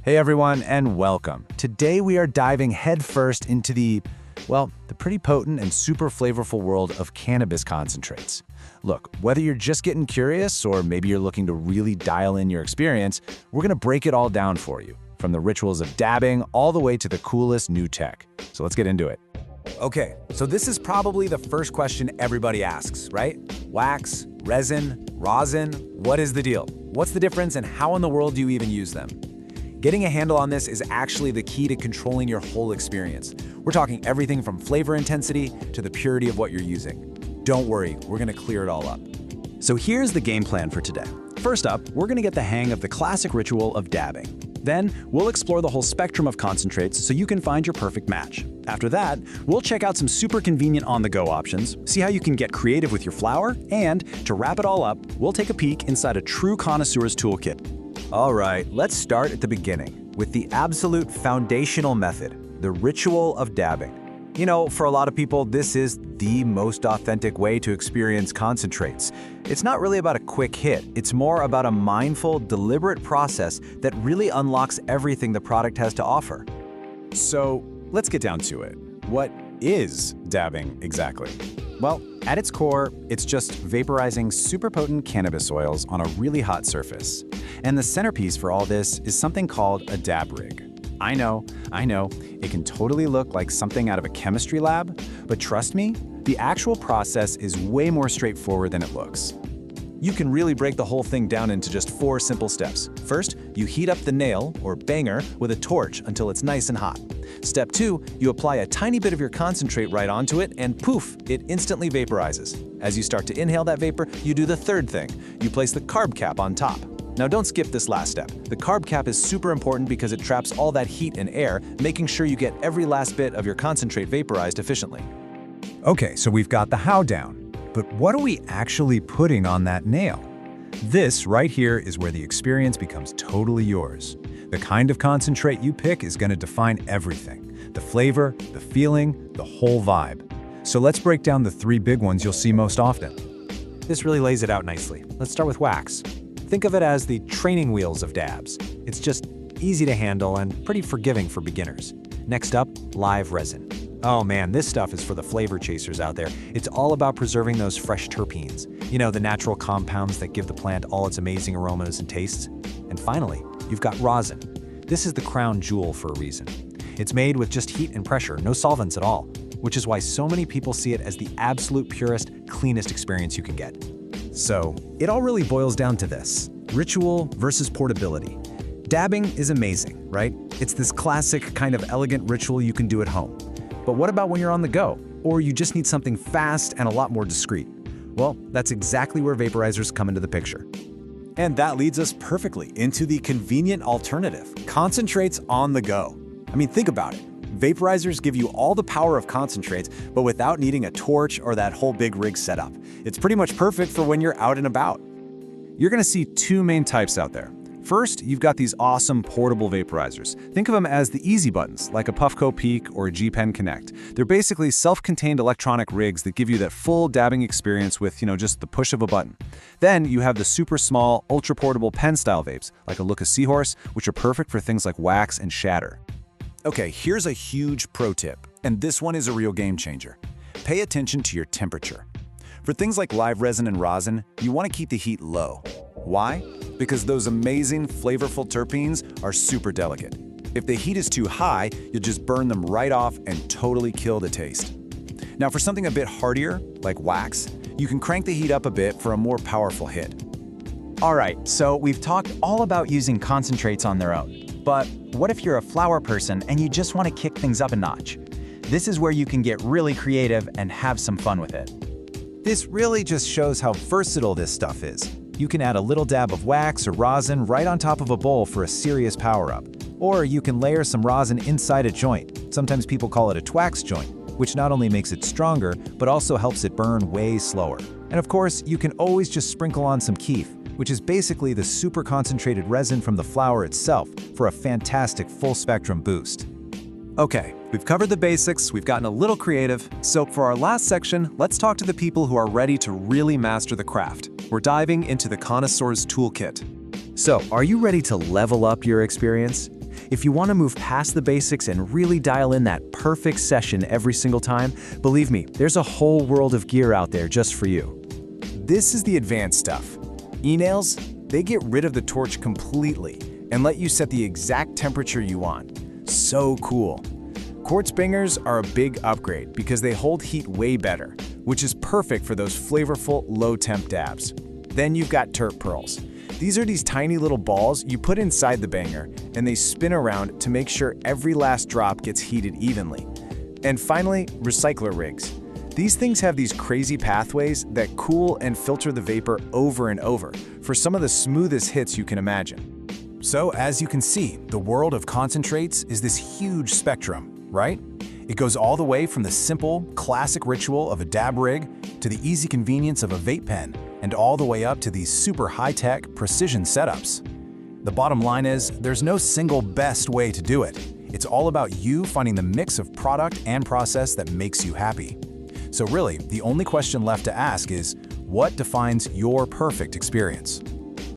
Hey everyone, and welcome. Today we are diving headfirst into the pretty potent and super flavorful world of cannabis concentrates. Look, whether you're just getting curious or maybe you're looking to really dial in your experience, we're gonna break it all down for you, from the rituals of dabbing all the way to the coolest new tech. So let's get into it. Okay, so this is probably the first question everybody asks, right? Wax, resin, rosin, what is the deal? What's the difference and how in the world do you even use them? Getting a handle on this is actually the key to controlling your whole experience. We're talking everything from flavor intensity to the purity of what you're using. Don't worry, we're gonna clear it all up. So here's the game plan for today. First up, we're gonna get the hang of the classic ritual of dabbing. Then, we'll explore the whole spectrum of concentrates so you can find your perfect match. After that, we'll check out some super convenient on-the-go options, see how you can get creative with your flower, and to wrap it all up, we'll take a peek inside a true connoisseur's toolkit. All right, let's start at the beginning with the absolute foundational method, the ritual of dabbing. You know, for a lot of people, this is the most authentic way to experience concentrates. It's not really about a quick hit. It's more about a mindful, deliberate process that really unlocks everything the product has to offer. So let's get down to it. What is dabbing exactly? Well, at its core, it's just vaporizing super potent cannabis oils on a really hot surface. And the centerpiece for all this is something called a dab rig. I know, it can totally look like something out of a chemistry lab, but trust me, the actual process is way more straightforward than it looks. You can really break the whole thing down into just 4 simple steps. First, you heat up the nail, or banger, with a torch until it's nice and hot. Step 2, you apply a tiny bit of your concentrate right onto it, and poof, it instantly vaporizes. As you start to inhale that vapor, you do the third thing. You place the carb cap on top. Now don't skip this last step. The carb cap is super important because it traps all that heat and air, making sure you get every last bit of your concentrate vaporized efficiently. Okay, so we've got the how down. But what are we actually putting on that nail? This right here is where the experience becomes totally yours. The kind of concentrate you pick is going to define everything. The flavor, the feeling, the whole vibe. So let's break down the 3 big ones you'll see most often. This really lays it out nicely. Let's start with wax. Think of it as the training wheels of dabs. It's just easy to handle and pretty forgiving for beginners. Next up, live resin. Oh man, this stuff is for the flavor chasers out there. It's all about preserving those fresh terpenes. You know, the natural compounds that give the plant all its amazing aromas and tastes. And finally, you've got rosin. This is the crown jewel for a reason. It's made with just heat and pressure, no solvents at all, which is why so many people see it as the absolute purest, cleanest experience you can get. So, it all really boils down to this: ritual versus portability. Dabbing is amazing, right? It's this classic kind of elegant ritual you can do at home. But what about when you're on the go, or you just need something fast and a lot more discreet? Well, that's exactly where vaporizers come into the picture. And that leads us perfectly into the convenient alternative, concentrates on the go. I mean, think about it. Vaporizers give you all the power of concentrates, but without needing a torch or that whole big rig setup. It's pretty much perfect for when you're out and about. You're gonna see 2 main types out there. First, you've got these awesome portable vaporizers. Think of them as the easy buttons, like a Puffco Peak or a G-Pen Connect. They're basically self-contained electronic rigs that give you that full dabbing experience with, just the push of a button. Then you have the super small, ultra-portable pen-style vapes, like a Look a Seahorse, which are perfect for things like wax and shatter. Okay, here's a huge pro tip, and this one is a real game changer. Pay attention to your temperature. For things like live resin and rosin, you want to keep the heat low. Why? Because those amazing, flavorful terpenes are super delicate. If the heat is too high, you'll just burn them right off and totally kill the taste. Now, for something a bit heartier, like wax, you can crank the heat up a bit for a more powerful hit. All right, so we've talked all about using concentrates on their own. But what if you're a flower person and you just want to kick things up a notch? This is where you can get really creative and have some fun with it. This really just shows how versatile this stuff is. You can add a little dab of wax or rosin right on top of a bowl for a serious power-up. Or you can layer some rosin inside a joint. Sometimes people call it a twax joint, which not only makes it stronger, but also helps it burn way slower. And of course, you can always just sprinkle on some keef, which is basically the super concentrated resin from the flower itself, for a fantastic full-spectrum boost. Okay, we've covered the basics, we've gotten a little creative, so for our last section, let's talk to the people who are ready to really master the craft. We're diving into the connoisseur's toolkit. So, are you ready to level up your experience? If you want to move past the basics and really dial in that perfect session every single time, believe me, there's a whole world of gear out there just for you. This is the advanced stuff. E-nails, they get rid of the torch completely and let you set the exact temperature you want. So cool. Quartz bangers are a big upgrade because they hold heat way better, which is perfect for those flavorful, low-temp dabs. Then you've got terp pearls. These are these tiny little balls you put inside the banger, and they spin around to make sure every last drop gets heated evenly. And finally, recycler rigs. These things have these crazy pathways that cool and filter the vapor over and over for some of the smoothest hits you can imagine. So as you can see, the world of concentrates is this huge spectrum, right? It goes all the way from the simple, classic ritual of a dab rig to the easy convenience of a vape pen, and all the way up to these super high-tech, precision setups. The bottom line is, there's no single best way to do it. It's all about you finding the mix of product and process that makes you happy. So really, the only question left to ask is, what defines your perfect experience?